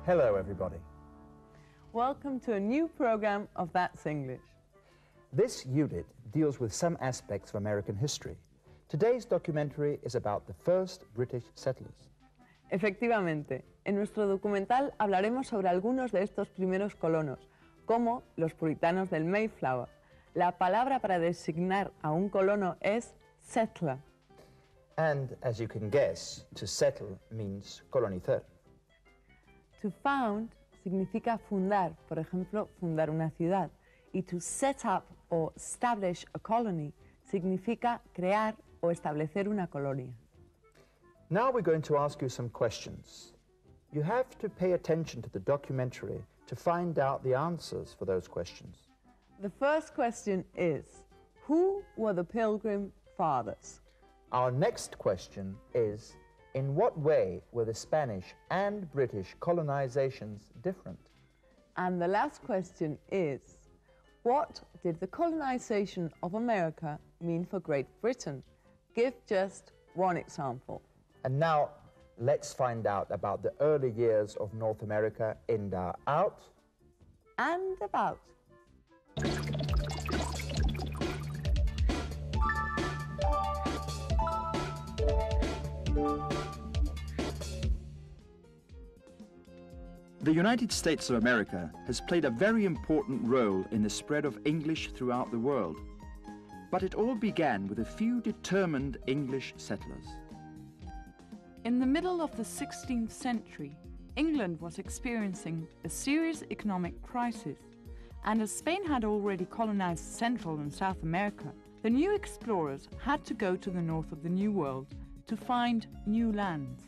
Hello, everybody. Welcome to a new program of That's English. This unit deals with some aspects of American history. Today's documentary is about the first British settlers. Efectivamente, en nuestro documental hablaremos sobre algunos de estos primeros colonos, como los puritanos del Mayflower. La palabra para designar a un colono es settler. And, as you can guess, to settle means colonizar. To found significa fundar, por ejemplo, fundar una ciudad. Y to set up o establish a colony significa crear o establecer una colonia. Now we're going to ask you some questions. You have to pay attention to the documentary to find out the answers for those questions. The first question is, who were the Pilgrim Fathers? Our next question is, in what way were the Spanish and British colonizations different? And the last question is, what did the colonization of America mean for Great Britain? Give just one example. And now, let's find out about the early years of North America in the Out And About. The United States of America has played a very important role in the spread of English throughout the world. But it all began with a few determined English settlers. In the middle of the 16th century, England was experiencing a serious economic crisis, and as Spain had already colonized Central and South America, the new explorers had to go to the north of the New World to find new lands.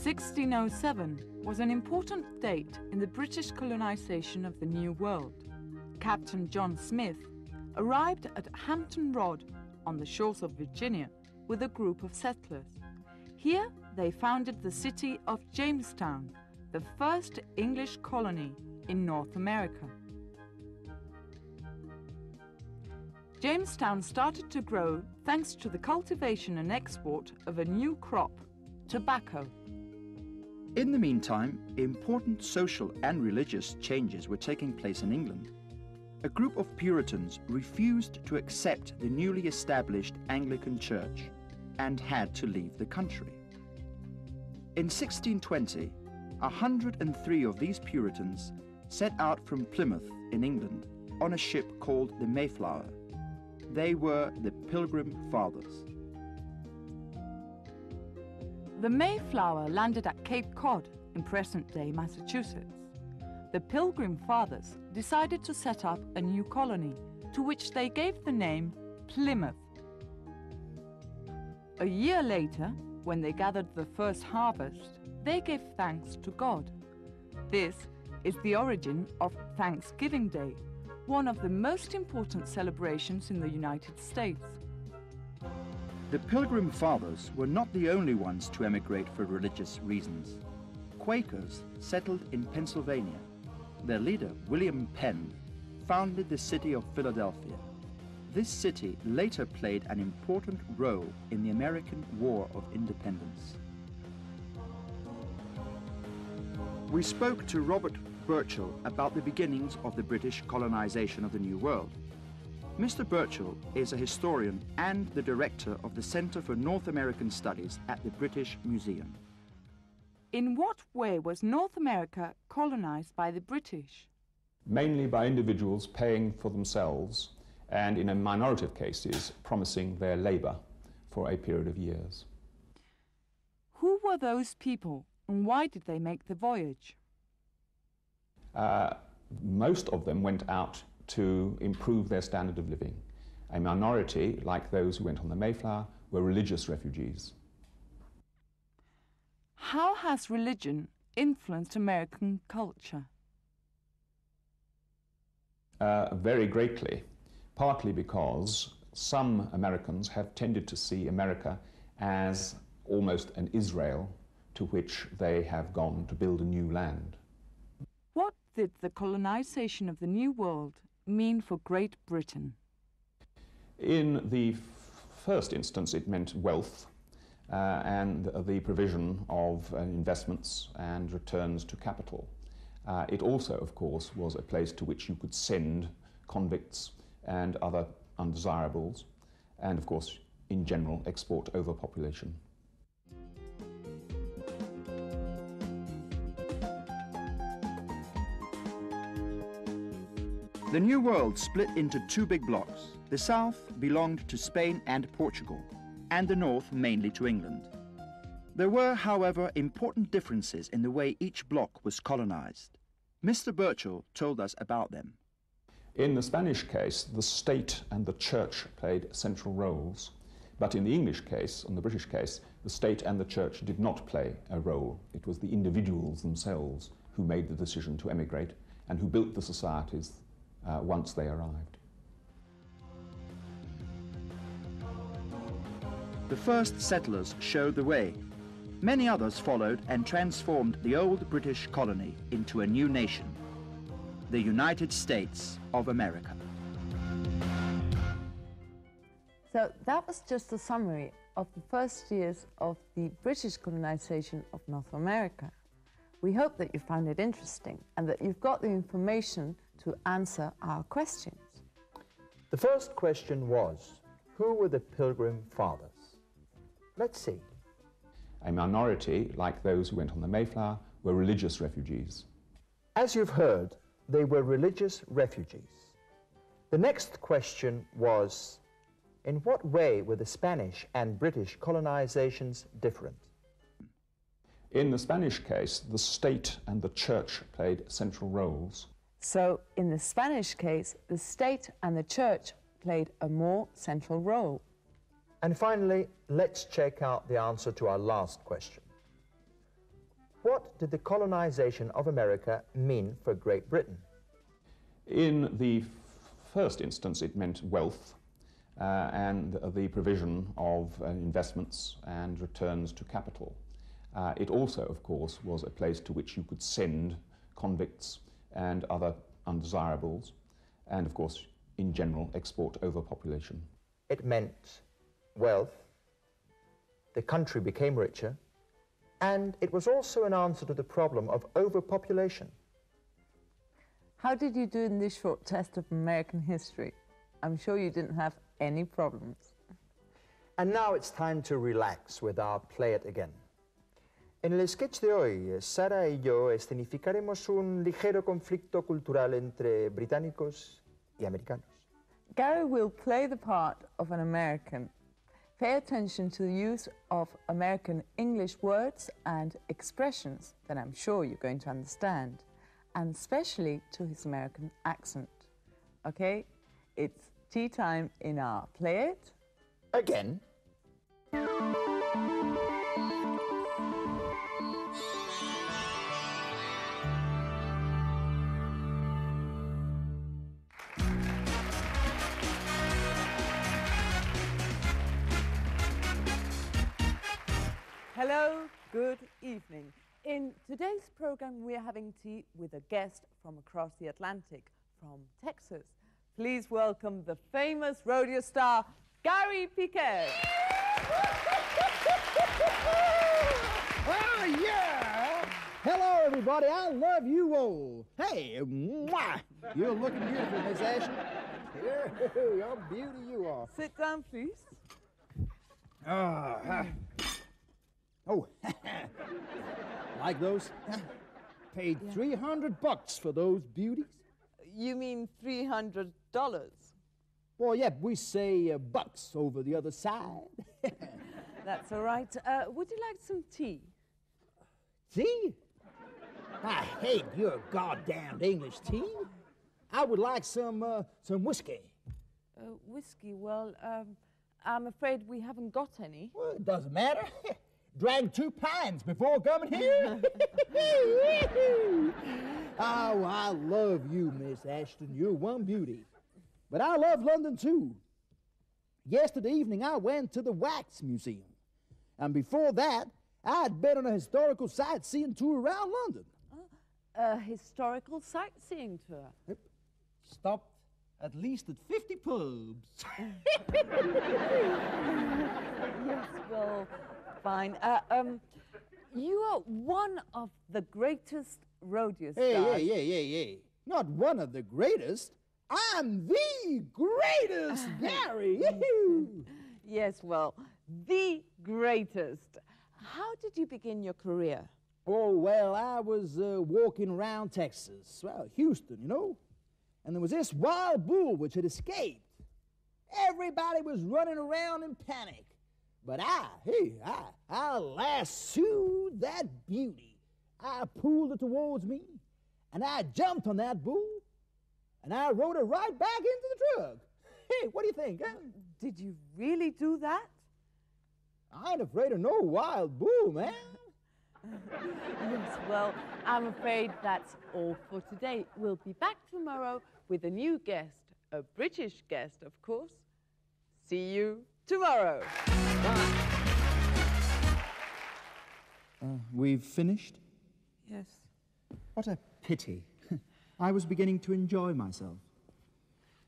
(1607) was an important date in the British colonization of the New World. Captain John Smith arrived at Hampton Road on the shores of Virginia with a group of settlers. Here they founded the city of Jamestown, the first English colony in North America. Jamestown started to grow thanks to the cultivation and export of a new crop, tobacco. In the meantime, important social and religious changes were taking place in England. A group of Puritans refused to accept the newly established Anglican Church and had to leave the country. In 1620, 103 of these Puritans set out from Plymouth in England on a ship called the Mayflower. They were the Pilgrim Fathers. The Mayflower landed at Cape Cod in present-day Massachusetts. The Pilgrim Fathers decided to set up a new colony, to which they gave the name Plymouth. A year later, when they gathered the first harvest, they gave thanks to God. This is the origin of Thanksgiving Day, one of the most important celebrations in the United States. The Pilgrim Fathers were not the only ones to emigrate for religious reasons. Quakers settled in Pennsylvania. Their leader, William Penn, founded the city of Philadelphia. This city later played an important role in the American War of Independence. We spoke to Robert Burchell about the beginnings of the British colonization of the New World. Mr. Burchell is a historian and the director of the Center for North American Studies at the British Museum. In what way was North America colonized by the British? Mainly by individuals paying for themselves and, in a minority of cases, promising their labor for a period of years. Who were those people and why did they make the voyage? Most of them went out to improve their standard of living. A minority, like those who went on the Mayflower, were religious refugees. How has religion influenced American culture? Very greatly, partly because some Americans have tended to see America as almost an Israel to which they have gone to build a new land. What did the colonization of the New World mean for Great Britain? In the first instance, it meant wealth and the provision of investments and returns to capital. It also, of course, was a place to which you could send convicts and other undesirables, and, of course, in general, export overpopulation. The New World split into two big blocks. The south belonged to Spain and Portugal, and the north mainly to England. There were, however, important differences in the way each block was colonized. Mr. Burchell told us about them. In the Spanish case, the state and the church played central roles, but in the English case, and the British case, the state and the church did not play a role. It was the individuals themselves who made the decision to emigrate and who built the societies once they arrived. The first settlers showed the way. Many others followed and transformed the old British colony into a new nation, the United States of America. So that was just a summary of the first years of the British colonization of North America. We hope that you found it interesting and that you've got the information to answer our questions. The first question was, who were the Pilgrim Fathers? Let's see. A minority, like those who went on the Mayflower, were religious refugees. As you've heard, they were religious refugees. The next question was, in what way were the Spanish and British colonizations different? In the Spanish case, the state and the church played central roles. So in the Spanish case, the state and the church played a more central role. And finally, let's check out the answer to our last question. What did the colonization of America mean for Great Britain? In the first instance, it meant wealth and the provision of investments and returns to capital. It also, of course, was a place to which you could send convicts and other undesirables, and, of course, in general, export overpopulation. It meant wealth, the country became richer, and it was also an answer to the problem of overpopulation. How did you do in this short test of American history? I'm sure you didn't have any problems. And now it's time to relax with our Play It Again. En el sketch de hoy, Sara y yo escenificaremos un ligero conflicto cultural entre británicos y americanos. Gary will play the part of an American. Pay attention to the use of American English words and expressions that I'm sure you're going to understand, and especially to his American accent. Okay? It's tea time in our Play It Again. Hello, good evening. In today's program, we are having tea with a guest from across the Atlantic, from Texas. Please welcome the famous rodeo star, Gary Piquet. Oh, yeah! Hello, everybody. I love you all. Hey, mwah! You're looking beautiful, Miss Ashton. You're a beauty you are. Sit down, please. Oh, like those? Paid $300 for those beauties. You mean $300? Well, yeah, we say bucks over the other side. That's all right. Would you like some tea? Tea? I hate your goddamn English tea. I would like some whiskey. Whiskey? Well, I'm afraid we haven't got any. Well, it doesn't matter. Drank 2 pints before coming here. Oh, I love you, Miss Ashton. You're one beauty. But I love London, too. Yesterday evening, I went to the Wax Museum. And before that, I'd been on a historical sightseeing tour around London. A historical sightseeing tour? Stopped at least at 50 pubs. Yes, well, fine. You are one of the greatest rodeo stars. Hey. Not one of the greatest. I'm the greatest, Gary. Yes, well, the greatest. How did you begin your career? Oh, well, I was walking around Texas, well, Houston, you know, and there was this wild bull which had escaped. Everybody was running around in panic. But I lassoed that beauty. I pulled it towards me, and I jumped on that bull, and I rode it right back into the truck. Hey, what do you think? Huh? Did you really do that? I ain't afraid of no wild bull, man. Yes, well, I'm afraid that's all for today. We'll be back tomorrow with a new guest, a British guest, of course. See you tomorrow. We've finished? Yes. What a pity. I was beginning to enjoy myself.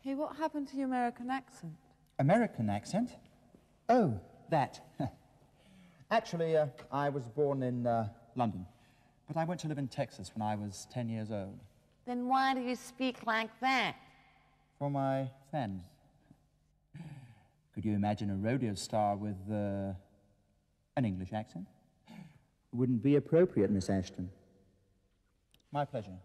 Hey, what happened to your American accent? American accent? Oh, that. Actually, I was born in London, but I went to live in Texas when I was 10 years old. Then why do you speak like that? For my fans. Could you imagine a rodeo star with an English accent? Wouldn't be appropriate, Miss Ashton. My pleasure.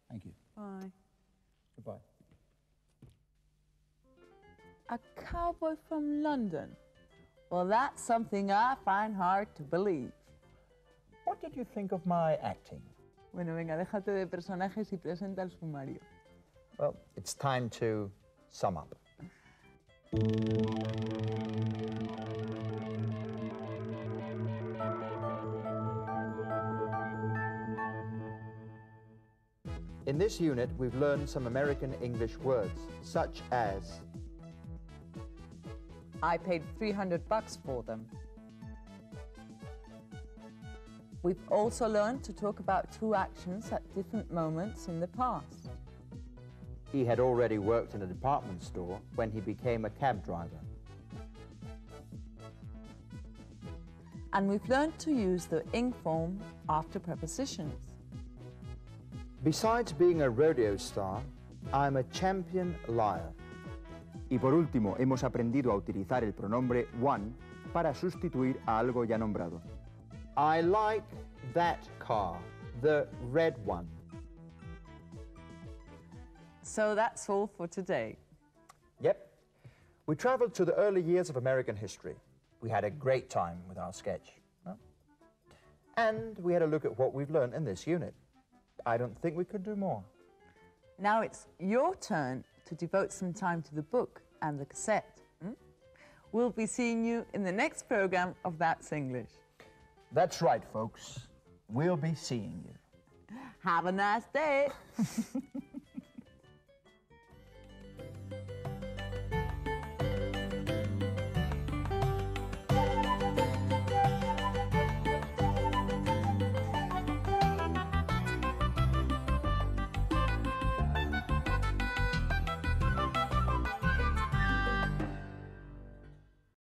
Thank you. Bye. Goodbye. A cowboy from London? Well, that's something I find hard to believe. What did you think of my acting? Bueno, venga, déjate de personajes y presenta el sumario. Well, it's time to sum up. In this unit, we've learned some American English words, such as I paid $300 for them. We've also learned to talk about two actions at different moments in the past. he had already worked in a department store when he became a cab driver. And we've learned to use the ing form after prepositions. Besides being a rodeo star, I'm a champion liar. Y por último, hemos aprendido a utilizar el pronombre one para sustituir a algo ya nombrado. I like that car, the red one. So that's all for today. Yep. We traveled to the early years of American history. We had a great time with our sketch. Huh? And we had a look at what we've learned in this unit. I don't think we could do more. Now it's your turn to devote some time to the book and the cassette. We'll be seeing you in the next program of That's English. That's right, folks. We'll be seeing you. Have a nice day.